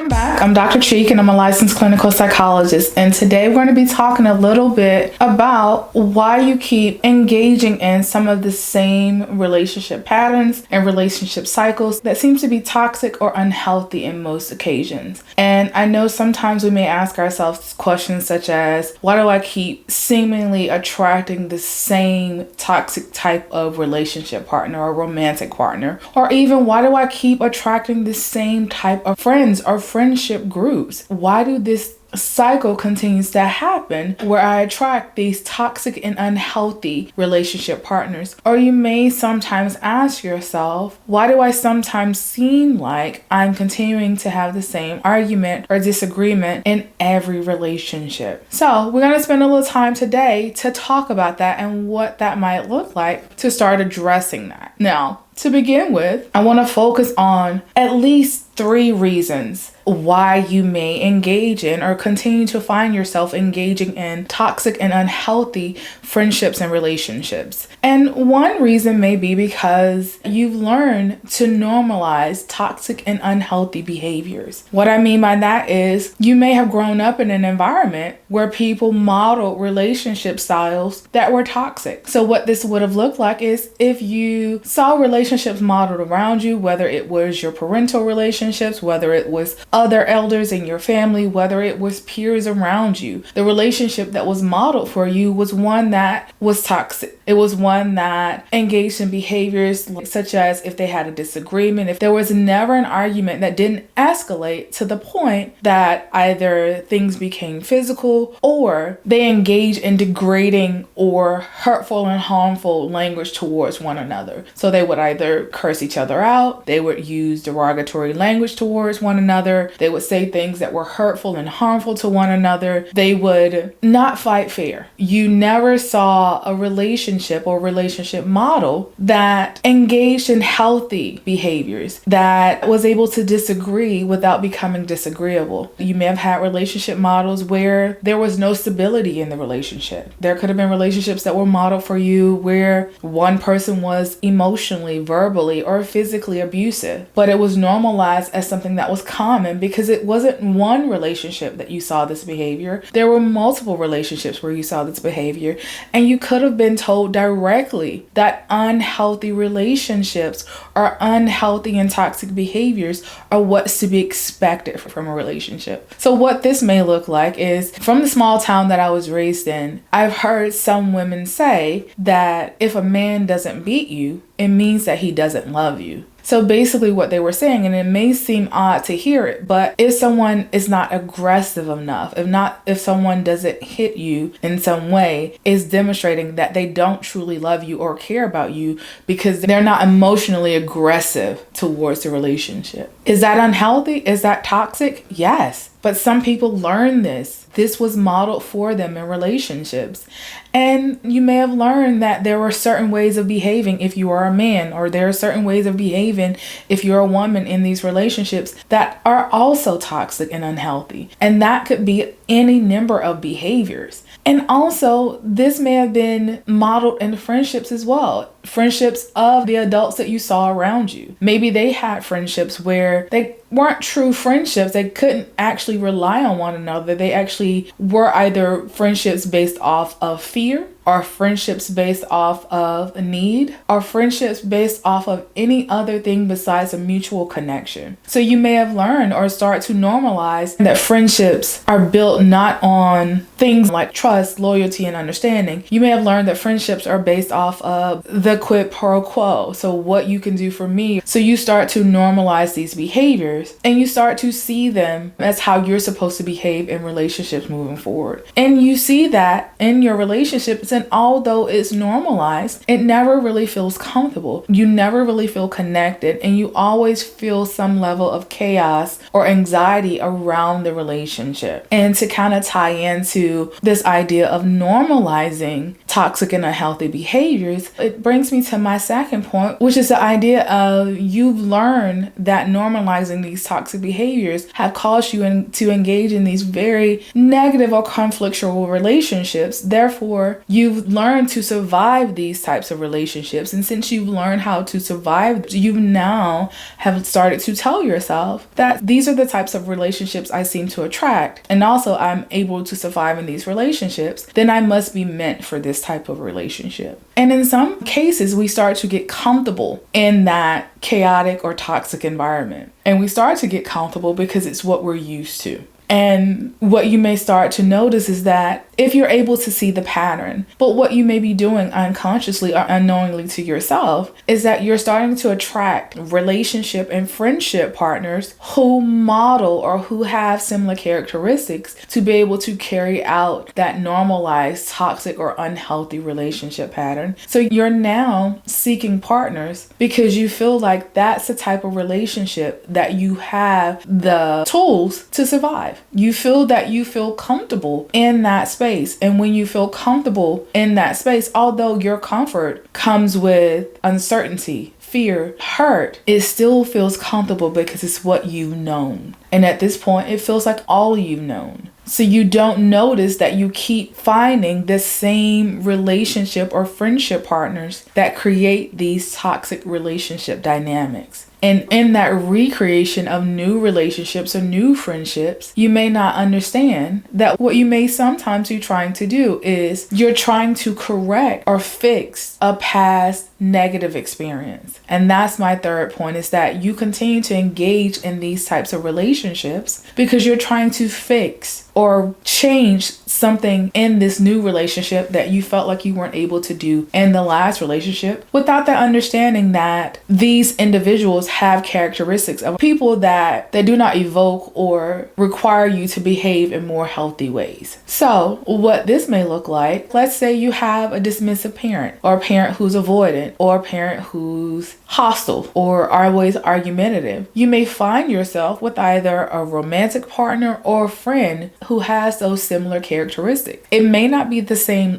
Welcome back. I'm Dr. Cheek and I'm a licensed clinical psychologist. And today we're going to be talking a little bit about why you keep engaging in some of the same relationship patterns and relationship cycles that seems to be toxic or unhealthy in most occasions. And I know sometimes we may ask ourselves questions such as, why do I keep seemingly attracting the same toxic type of relationship partner or romantic partner? Or even, why do I keep attracting the same type of friends or friendship groups? Why do this cycle continues to happen where I attract these toxic and unhealthy relationship partners? Or you may sometimes ask yourself, why do I sometimes seem like I'm continuing to have the same argument or disagreement in every relationship? So we're going to spend a little time today to talk about that and what that might look like to start addressing that. Now, to begin with, I want to focus on at least 3 reasons why you may engage in or continue to find yourself engaging in toxic and unhealthy friendships and relationships. And one reason may be because you've learned to normalize toxic and unhealthy behaviors. What I mean by that is you may have grown up in an environment where people modeled relationship styles that were toxic. So what this would have looked like is if you saw relationships modeled around you, whether it was your parental relationships, whether it was other elders in your family, whether it was peers around you, the relationship that was modeled for you was one that was toxic. It was one that engaged in behaviors such as if they had a disagreement, if there was never an argument that didn't escalate to the point that either things became physical or they engaged in degrading or hurtful and harmful language towards one another. So they would either curse each other out, they would use derogatory language towards one another, they would say things that were hurtful and harmful to one another, they would not fight fair. You never saw a relationship or relationship model that engaged in healthy behaviors, that was able to disagree without becoming disagreeable. You may have had relationship models where there was no stability in the relationship. There could have been relationships that were modeled for you where one person was emotionally, verbally, or physically abusive, but it was normalized as something that was common because it wasn't one relationship that you saw this behavior. There were multiple relationships where you saw this behavior, and you could have been told directly that unhealthy relationships or unhealthy and toxic behaviors are what's to be expected from a relationship. So what this may look like is, from the small town that I was raised in, I've heard some women say that if a man doesn't beat you, it means that he doesn't love you. So basically what they were saying, and it may seem odd to hear it, but if someone is not aggressive enough, if someone doesn't hit you in some way, is demonstrating that they don't truly love you or care about you because they're not emotionally aggressive towards the relationship. Is that unhealthy? Is that toxic? Yes. But some people learn this. This was modeled for them in relationships. And you may have learned that there were certain ways of behaving if you are a man, or there are certain ways of behaving if you're a woman in these relationships that are also toxic and unhealthy. And that could be any number of behaviors. And also, this may have been modeled in friendships as well. Friendships of the adults that you saw around you. Maybe they had friendships where they weren't true friendships. They couldn't actually rely on one another. They actually were either friendships based off of fear, or friendships based off of a need, or friendships based off of any other thing besides a mutual connection. So you may have learned or start to normalize that friendships are built not on things like trust, loyalty, and understanding. You may have learned that friendships are based off of the quid pro quo. So what you can do for me. So you start to normalize these behaviors and you start to see them as how you're supposed to behave in relationships moving forward. And you see that in your relationships, and although it's normalized, it never really feels comfortable. You never really feel connected, and you always feel some level of chaos or anxiety around the relationship. And to kind of tie into this idea of normalizing toxic and unhealthy behaviors, it brings me to my second point, which is the idea of you've learned that normalizing these toxic behaviors have caused you to engage in these very negative or conflictual relationships. Therefore, you've learned to survive these types of relationships. And since you've learned how to survive, you now have started to tell yourself that these are the types of relationships I seem to attract. And also I'm able to survive in these relationships. Then I must be meant for this type of relationship. And in some cases, we start to get comfortable in that chaotic or toxic environment. And we start to get comfortable because it's what we're used to. And what you may start to notice is that if you're able to see the pattern, but what you may be doing unconsciously or unknowingly to yourself is that you're starting to attract relationship and friendship partners who model or who have similar characteristics to be able to carry out that normalized toxic or unhealthy relationship pattern. So you're now seeking partners because you feel like that's the type of relationship that you have the tools to survive. You feel that you feel comfortable in that space. And when you feel comfortable in that space, although your comfort comes with uncertainty, fear, hurt, it still feels comfortable because it's what you've known. And at this point, it feels like all you've known. So you don't notice that you keep finding the same relationship or friendship partners that create these toxic relationship dynamics. And in that recreation of new relationships or new friendships, you may not understand that what you may sometimes be trying to do is you're trying to correct or fix a past negative experience. And that's my third point, is that you continue to engage in these types of relationships because you're trying to fix or change something in this new relationship that you felt like you weren't able to do in the last relationship, without that understanding that these individuals have characteristics of people that do not evoke or require you to behave in more healthy ways. So what this may look like, let's say you have a dismissive parent, or a parent who's avoidant, or a parent who's hostile or always argumentative. You may find yourself with either a romantic partner or a friend who has those similar characteristics. It may not be the same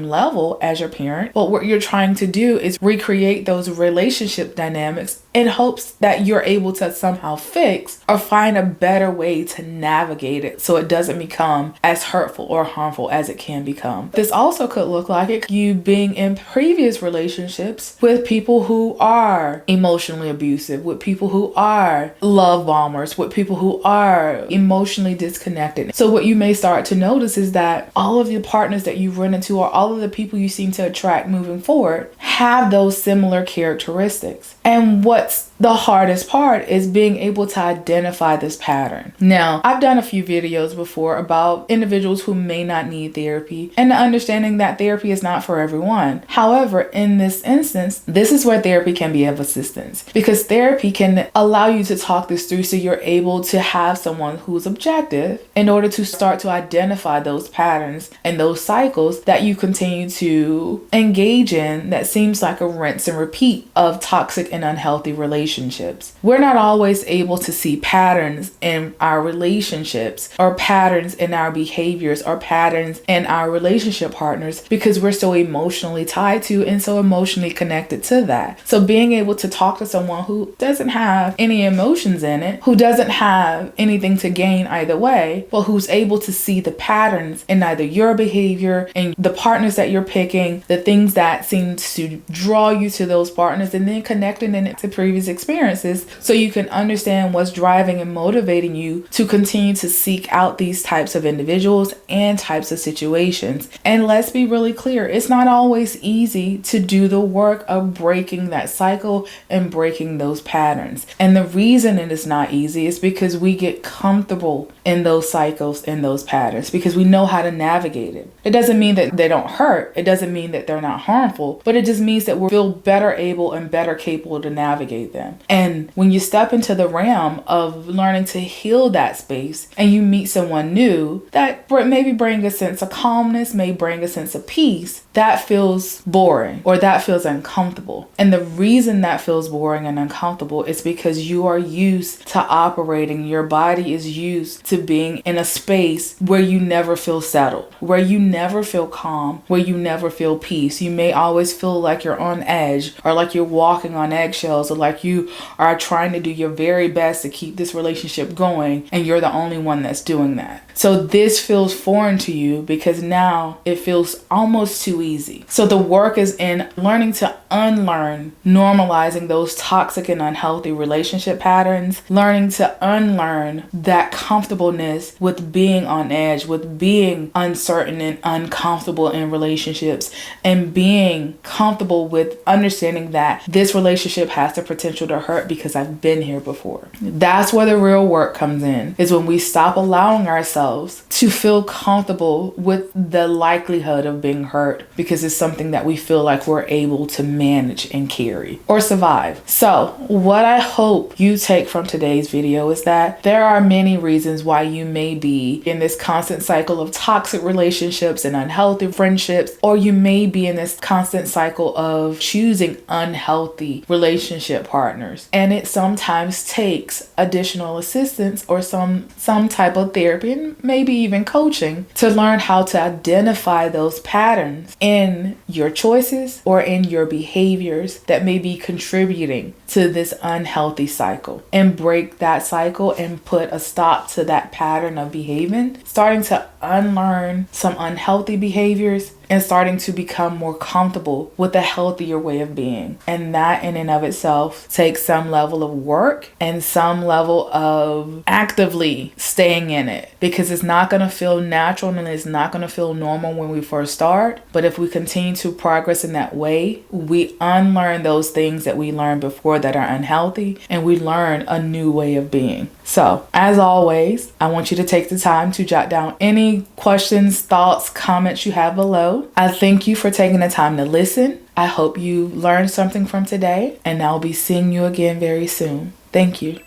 level as your parent, but what you're trying to do is recreate those relationship dynamics in hopes that you're able to somehow fix or find a better way to navigate it so it doesn't become as hurtful or harmful as it can become. This also could look like you being in previous relationships with people who are emotionally abusive, with people who are love bombers, with people who are emotionally disconnected. So what you may start to notice is that all of your partners that you run into, or all of the people you seem to attract moving forward, have those similar characteristics. And what's the hardest part is being able to identify this pattern. Now, I've done a few videos before about individuals who may not need therapy and the understanding that therapy is not for everyone. However, in this instance, this is where therapy can be of assistance, because therapy can allow you to talk this through so you're able to have someone who's objective in order to start to identify those patterns and those cycles that you continue to engage in that seems like a rinse and repeat of toxic and unhealthy relationships. We're not always able to see patterns in our relationships, or patterns in our behaviors, or patterns in our relationship partners, because we're so emotionally tied to and so emotionally connected to that. So being able to talk to someone who doesn't have any emotions in it, who doesn't have anything to gain either way, but who's able to see the patterns in either your behavior and the partners that you're picking, the things that seem to draw you to those partners, and then connecting it to previous experiences so you can understand what's driving and motivating you to continue to seek out these types of individuals and types of situations. And let's be really clear, it's not always easy to do the work of breaking that cycle and breaking those patterns. And the reason it is not easy is because we get comfortable in those cycles and those patterns because we know how to navigate it. It doesn't mean that they don't hurt. It doesn't mean that they're not harmful, but it just means that we feel better able and better capable to navigate them. And when you step into the realm of learning to heal that space and you meet someone new that maybe bring a sense of calmness, may bring a sense of peace, that feels boring or that feels uncomfortable. And the reason that feels boring and uncomfortable is because you are used to operating, your body is used to being in a space where you never feel settled, where you never feel calm, where you never feel peace. You may always feel like you're on edge or like you're walking on eggshells or like you are trying to do your very best to keep this relationship going, and you're the only one that's doing that. So this feels foreign to you because now it feels almost too easy. So the work is in learning to unlearn, normalizing those toxic and unhealthy relationship patterns, learning to unlearn that comfortableness with being on edge, with being uncertain and uncomfortable in relationships, and being comfortable with understanding that this relationship has the potential to hurt because I've been here before. That's where the real work comes in, is when we stop allowing ourselves to feel comfortable with the likelihood of being hurt because it's something that we feel like we're able to manage and carry or survive. So what I hope you take from today's video is that there are many reasons why you may be in this constant cycle of toxic relationships and unhealthy friendships, or you may be in this constant cycle of choosing unhealthy relationship partners. And it sometimes takes additional assistance or some type of therapy, and maybe even coaching, to learn how to identify those patterns in your choices or in your behaviors that may be contributing to this unhealthy cycle, and break that cycle and put a stop to that pattern of behaving, starting to unlearn some unhealthy behaviors and starting to become more comfortable with a healthier way of being. And that in and of itself takes some level of work and some level of actively staying in it, because it's not going to feel natural and it's not going to feel normal when we first start. But if we continue to progress in that way, we unlearn those things that we learned before that are unhealthy, and we learn a new way of being. So as always, I want you to take the time to jot down any questions, thoughts, comments you have below. I thank you for taking the time to listen. I hope you learned something from today, and I'll be seeing you again very soon. Thank you.